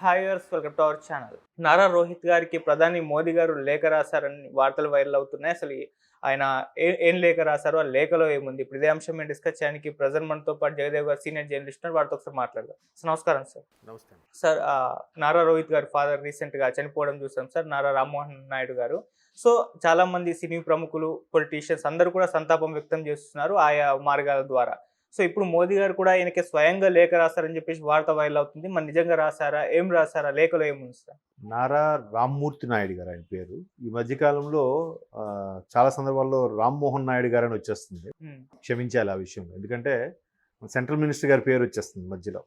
Hi viewers, welcome to our channel. Nara Rohit గారికి ప్రధాని మోదీ గారు లేఖ రాశారని వార్తలు వైరల్ అవుతున్నాయి. అసలు ఆయన ఏం లేఖ రాశారు, ఆ లేఖలో ఏముంది? ఇప్పుడు ఇదే అంశం మేము డిస్కస్ చేయడానికి ప్రజెంట్ మనతో పాటు జగదేవ్ గారు సీనియర్ జర్నలిస్ట్ ఉన్నారు. వారితో ఒకసారి మాట్లాడదాం. సార్ నమస్కారం. సార్ నమస్తే. సార్ నారా రోహిత్ గారి ఫాదర్ రీసెంట్గా చనిపోవడం చూసాం సార్, నారా రామ్మోహన్ నాయుడు గారు. సో చాలా మంది సినీ ప్రముఖులు, పొలిటీషియన్స్ అందరూ కూడా సంతాపం వ్యక్తం చేస్తున్నారు ఆయా మార్గాల ద్వారా. సో ఇప్పుడు మోదీ గారు కూడా ఆయనకి స్వయంగా లేఖ రాశారని చెప్పేసి వార్త వైరల్ అవుతుంది. మరి నిజంగా రాశారా, ఏం రాశారా, లేఖలో ఏముంది సార్? నారా రామ్మూర్తి నాయుడు గారు ఆయన పేరు. ఈ మధ్యకాలంలో చాలా సందర్భాల్లో రామ్మోహన్ నాయుడు గారు అని వచ్చేస్తుంది. క్షమించాలి ఆ విషయంలో, ఎందుకంటే సెంట్రల్ మినిస్టర్ గారి పేరు వచ్చేస్తుంది మధ్యలో.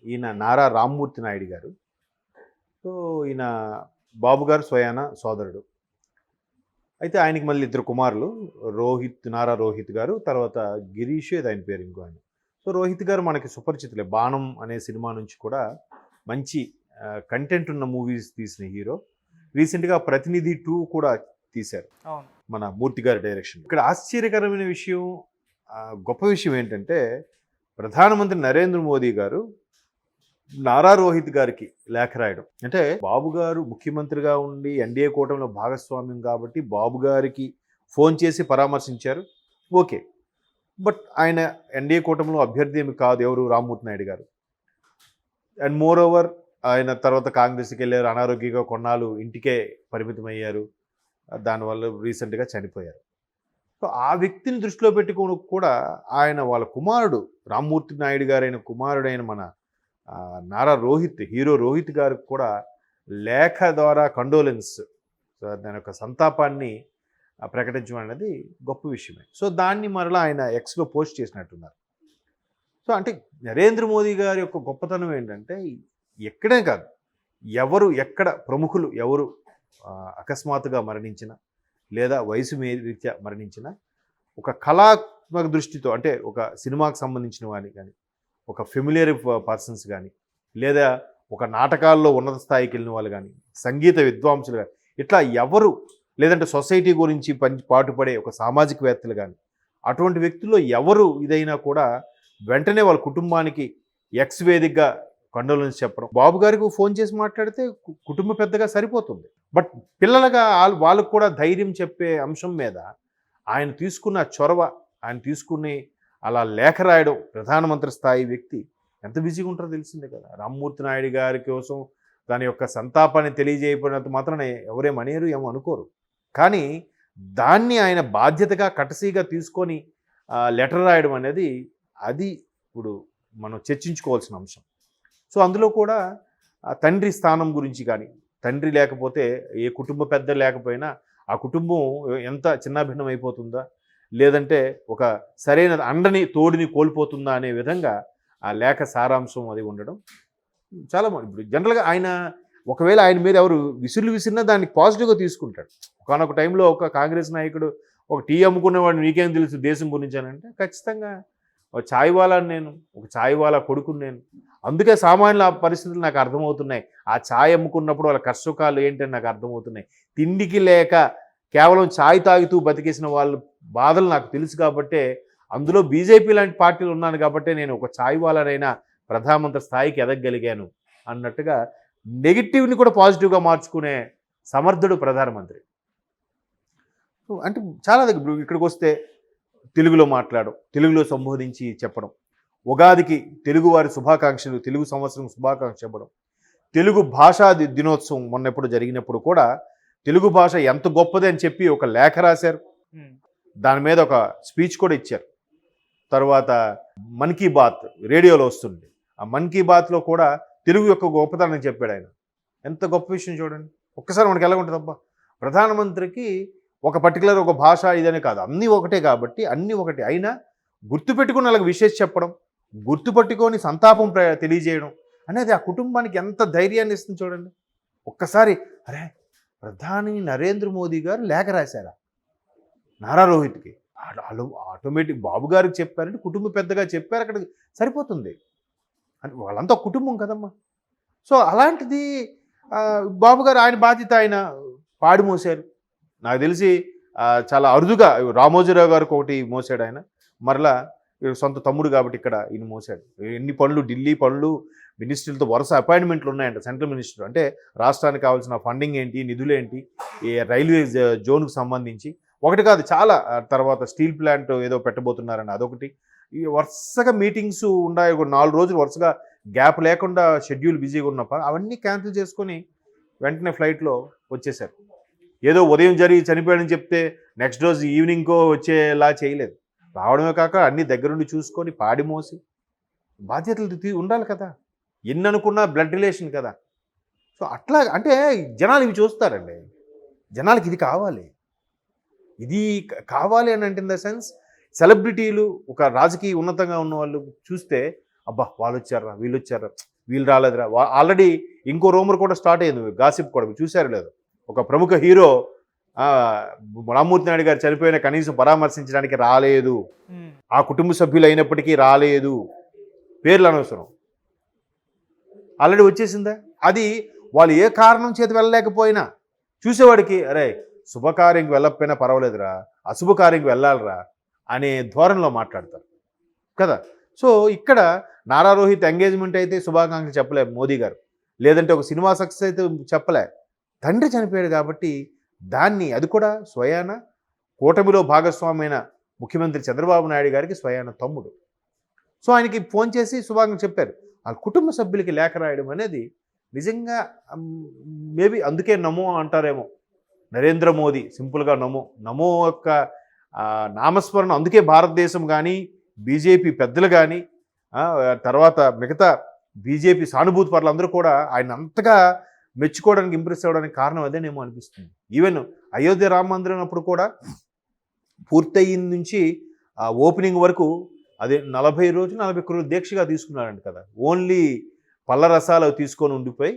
ఈయన నారా రామ్మూర్తి నాయుడు గారు. సో ఈయన బాబు గారు స్వయాన సోదరుడు. అయితే ఆయనకి మళ్ళీ ఇద్దరు కుమారులు, నారా రోహిత్ గారు, తర్వాత గిరీష్ ఆయన పేరు ఇంకో ఆయన. సో రోహిత్ గారు మనకి సుపరిచితులే. బాణం అనే సినిమా నుంచి కూడా మంచి కంటెంట్ ఉన్న మూవీస్ తీసిన హీరో. రీసెంట్గా ప్రతినిధి 2 కూడా తీశారు మన మూర్తి గారి డైరెక్షన్. ఇక్కడ ఆశ్చర్యకరమైన విషయం, గొప్ప విషయం ఏంటంటే ప్రధానమంత్రి నరేంద్ర మోదీ గారు నారా రోహిత్ గారికి లేఖ రాయడం. అంటే బాబు గారు ముఖ్యమంత్రిగా ఉండి ఎన్డీఏ కూటమిలో భాగస్వామ్యం కాబట్టి బాబు గారికి ఫోన్ చేసి పరామర్శించారు, ఓకే. బట్ ఆయన ఎన్డీఏ కూటమిలో అభ్యర్థి ఏమి కాదు, ఎవరు? రామ్మూర్తి నాయుడు గారు. అండ్ మోర్ ఓవర్ ఆయన తర్వాత కాంగ్రెస్కి వెళ్ళారు, అనారోగ్యంగా కొన్నాళ్ళు ఇంటికే పరిమితమయ్యారు, దానివల్ల రీసెంట్గా చనిపోయారు. సో ఆ వ్యక్తిని దృష్టిలో పెట్టుకుని కూడా ఆయన వాళ్ళ కుమారుడు రామ్మూర్తి నాయుడు గారైన కుమారుడైన మన నారా రోహిత్, హీరో రోహిత్ గారికి కూడా లేఖ ద్వారా కండోలెన్స్, దాని యొక్క సంతాపాన్ని ప్రకటించడం అనేది గొప్ప విషయమే. సో దాన్ని మరలా ఆయన ఎక్స్లో పోస్ట్ చేసినట్టున్నారు. సో అంటే నరేంద్ర మోదీ గారి యొక్క గొప్పతనం ఏంటంటే ఎక్కడే కాదు, ఎక్కడ ప్రముఖులు ఎవరు అకస్మాత్తుగా మరణించిన లేదా వయసు రీత్యా మరణించిన ఒక కళాత్మక దృష్టితో, అంటే ఒక సినిమాకు సంబంధించిన వారిని కానీ, ఒక ఫెమిలియర్ పర్సన్స్ కానీ, లేదా ఒక నాటకాల్లో ఉన్నత స్థాయికి వెళ్ళిన వాళ్ళు కానీ, సంగీత విద్వాంసులు కానీ, ఇట్లా ఎవరు, లేదంటే సొసైటీ గురించి పాటుపడే ఒక సామాజికవేత్తలు కానీ, అటువంటి వ్యక్తుల్లో ఎవరు ఇదైనా కూడా వెంటనే వాళ్ళ కుటుంబానికి ఎక్స్ వేదికగా కండోలెన్స్ చెప్పడం. బాబు గారికి ఫోన్ చేసి మాట్లాడితే కుటుంబ పెద్దగా సరిపోతుంది. బట్ పిల్లలుగా వాళ్ళకు కూడా ధైర్యం చెప్పే అంశం మీద ఆయన తీసుకున్న చొరవ, ఆయన తీసుకుని అలా లేఖ రాయడం, ప్రధానమంత్రి స్థాయి వ్యక్తి ఎంత బిజీగా ఉంటారో తెలిసిందే కదా. రామ్మూర్తి నాయుడు గారి కోసం దాని యొక్క సంతాపాన్ని తెలియజేయబడినంత మాత్రాన ఎవరేమనేరు, ఏమో అనుకోరు. కానీ దాన్ని ఆయన బాధ్యతగా కటసీగా తీసుకొని లెటర్ రాయడం అనేది, అది ఇప్పుడు మనం చర్చించుకోవాల్సిన అంశం. సో అందులో కూడా తండ్రి స్థానం గురించి కానీ, తండ్రి లేకపోతే ఏ కుటుంబ పెద్ద లేకపోయినా ఆ కుటుంబం ఎంత చిన్నాభిన్నం అయిపోతుందా, లేదంటే ఒక సరైన అండని తోడుని కోల్పోతుందా అనే విధంగా ఆ లేఖ సారాంశం అది ఉండడం చాలా. ఇప్పుడు జనరల్గా ఆయన ఒకవేళ ఆయన మీద ఎవరు విసిరినా దాన్ని పాజిటివ్గా తీసుకుంటాడు. ఒకనొక టైంలో ఒక కాంగ్రెస్ నాయకుడు ఒక టీ అమ్ముకునేవాడు, నీకేం తెలుసు దేశం గురించి అని అంటే, ఖచ్చితంగా ఒక ఛాయ్ వాలాని నేను, ఒక ఛాయ్ వాలా కొడుకుని నేను. అందుకే సామాన్యుల పరిస్థితులు నాకు అర్థమవుతున్నాయి. ఆ ఛాయ్ అమ్ముకున్నప్పుడు వాళ్ళ కష్టసుఖాలు ఏంటని నాకు అర్థమవుతున్నాయి. తిండికి లేక కేవలం ఛాయ్ తాగుతూ బతికేసిన వాళ్ళ బాధలు నాకు తెలుసు కాబట్టే, అందులో బీజేపీ లాంటి పార్టీలు ఉన్నాను కాబట్టే నేను ఒక ఛాయ్ వాలానైనా ప్రధానమంత్రి స్థాయికి ఎదగగలిగాను అన్నట్టుగా నెగిటివ్ని కూడా పాజిటివ్గా మార్చుకునే సమర్థుడు ప్రధానమంత్రి. అంటే చాలా దగ్గర ఇక్కడికి వస్తే తెలుగులో మాట్లాడడం, తెలుగులో సంబోధించి చెప్పడం, ఉగాదికి తెలుగువారి శుభాకాంక్షలు, తెలుగు సంవత్సరం శుభాకాంక్ష చెప్పడం, తెలుగు భాషా దినోత్సవం మొన్నెప్పుడు జరిగినప్పుడు కూడా తెలుగు భాష ఎంత గొప్పది అని చెప్పి ఒక లేఖ రాశారు. దాని మీద ఒక స్పీచ్ కూడా ఇచ్చారు. తర్వాత మన్ కీ బాత్ రేడియోలో వస్తుంది, ఆ మన్ కీ బాత్లో కూడా తెలుగు యొక్క గొప్పతనం చెప్పాడు ఆయన. ఎంత గొప్ప విషయం చూడండి. ఒక్కసారి మనకి ఎలా ఉంటుంది, అబ్బా ప్రధానమంత్రికి ఒక పర్టికులర్ ఒక భాష ఇదనే కాదు, అన్నీ ఒకటే కాబట్టి అన్నీ ఒకటే అయినా గుర్తుపెట్టుకుని అలాగ విశేష చెప్పడం, గుర్తుపట్టుకొని సంతాపం తెలియజేయడం అనేది ఆ కుటుంబానికి ఎంత ధైర్యాన్ని ఇస్తుంది చూడండి. ఒక్కసారి అరే ప్రధాని నరేంద్ర మోదీ గారు లేఖ రాశారా నారా రోహిత్కి, ఆటోమేటిక్ బాబు గారికి చెప్పారంటే కుటుంబ పెద్దగా చెప్పారు, అక్కడ సరిపోతుంది. అంటే వాళ్ళంతా కుటుంబం కదమ్మా. సో అలాంటిది బాబు గారు ఆయన బాధ్యత ఆయన పాడి మోసారు. నాకు తెలిసి చాలా అరుదుగా రామోజీరావు గారికి ఒకటి మోసాడు ఆయన, మరలా సొంత తమ్ముడు కాబట్టి ఇక్కడ ఈయన మోసాడు. ఎన్ని పనులు, ఢిల్లీ పనులు, మినిస్ట్రీలతో వరుస అపాయింట్మెంట్లు ఉన్నాయంట. సెంట్రల్ మినిస్టర్ అంటే రాష్ట్రానికి కావాల్సిన ఫండింగ్ ఏంటి, నిధులు ఏంటి, ఈ రైల్వే జోన్కు సంబంధించి ఒకటి కాదు చాలా. తర్వాత స్టీల్ ప్లాంట్ ఏదో పెట్టబోతున్నారని అదొకటి. ఈ వరుసగా మీటింగ్స్ ఉన్నాయి. ఒక 4 రోజులు వరుసగా గ్యాప్ లేకుండా షెడ్యూల్ బిజీగా ఉన్నప్పుడు అవన్నీ క్యాన్సిల్ చేసుకొని వెంటనే ఫ్లైట్లో వచ్చేసారు. ఏదో ఉదయం జరిగి చనిపోయాడని చెప్తే నెక్స్ట్ రోజు ఈవినింగ్కో వచ్చేలా చేయలేదు. రావడమే కాక అన్ని దగ్గరుండి చూసుకొని పాడి మోసి బాధ్యతలు ఉండాలి కదా. ఎన్ని అనుకున్నా బ్లడ్ రిలేషన్ కదా. సో అట్లా అంటే జనాలు ఇవి చూస్తారండి. జనాలకి ఇది కావాలి, ఇది కావాలి అని అంటే ఇన్ ద సెన్స్ సెలబ్రిటీలు ఒక రాజకీయ ఉన్నతంగా ఉన్న వాళ్ళు చూస్తే అబ్బా వాళ్ళు వచ్చారా, వీళ్ళు వచ్చారా, వీళ్ళు రాలేదురా. ఆల్రెడీ ఇంకో రూమర్ కూడా స్టార్ట్ అయ్యింది, గాసిప్ కూడా. చూశారు లేదు, ఒక ప్రముఖ హీరో రామ్మూర్తి నాయుడు గారు చనిపోయిన కనీసం పరామర్శించడానికి రాలేదు, ఆ కుటుంబ సభ్యులు అయినప్పటికీ రాలేదు, పేర్లు అనవసరం, ఆల్రెడీ వచ్చేసిందా. అది వాళ్ళు ఏ కారణం చేతి వెళ్ళలేకపోయినా చూసేవాడికి అరే శుభకార్యంకి వెళ్ళకపోయినా పర్వాలేదురా, అశుభకార్యంకి వెళ్ళాలిరా అనే ధోరణిలో మాట్లాడతారు కదా. సో ఇక్కడ నారా రోహిత్ ఎంగేజ్మెంట్ అయితే శుభాకాంక్షలు చెప్పలే మోదీ గారు, లేదంటే ఒక సినిమా సక్సెస్ అయితే చెప్పలే. తండ్రి చనిపోయాడు కాబట్టి దాన్ని, అది కూడా స్వయాన కూటమిలో భాగస్వామైన ముఖ్యమంత్రి చంద్రబాబు నాయుడు గారికి స్వయాన తమ్ముడు. సో ఆయనకి ఫోన్ చేసి శుభాకాంక్షలు చెప్పారు. ఆ కుటుంబ సభ్యులకి లేఖ రాయడం అనేది నిజంగా మేబీ అందుకే నమో అంటారేమో. నరేంద్ర మోదీ సింపుల్గా నమో, నమో యొక్క నామస్మరణ. అందుకే భారతదేశం కానీ బీజేపీ పెద్దలు కానీ తర్వాత మిగతా బీజేపీ సానుభూతి పరులు అందరూ కూడా ఆయన అంతగా మెచ్చుకోవడానికి, ఇంప్రెస్ అవ్వడానికి కారణం అదేనేమో అనిపిస్తుంది. ఈవెన్ అయోధ్య రామ మందిరం అప్పుడు కూడా పూర్తయిన నుంచి ఓపెనింగ్ వరకు అదే 40 రోజులు 40 రోజులు దీక్షగా తీసుకున్నారంట కదా. ఓన్లీ పళ్ళ రసాలు తీసుకొని ఉండిపోయి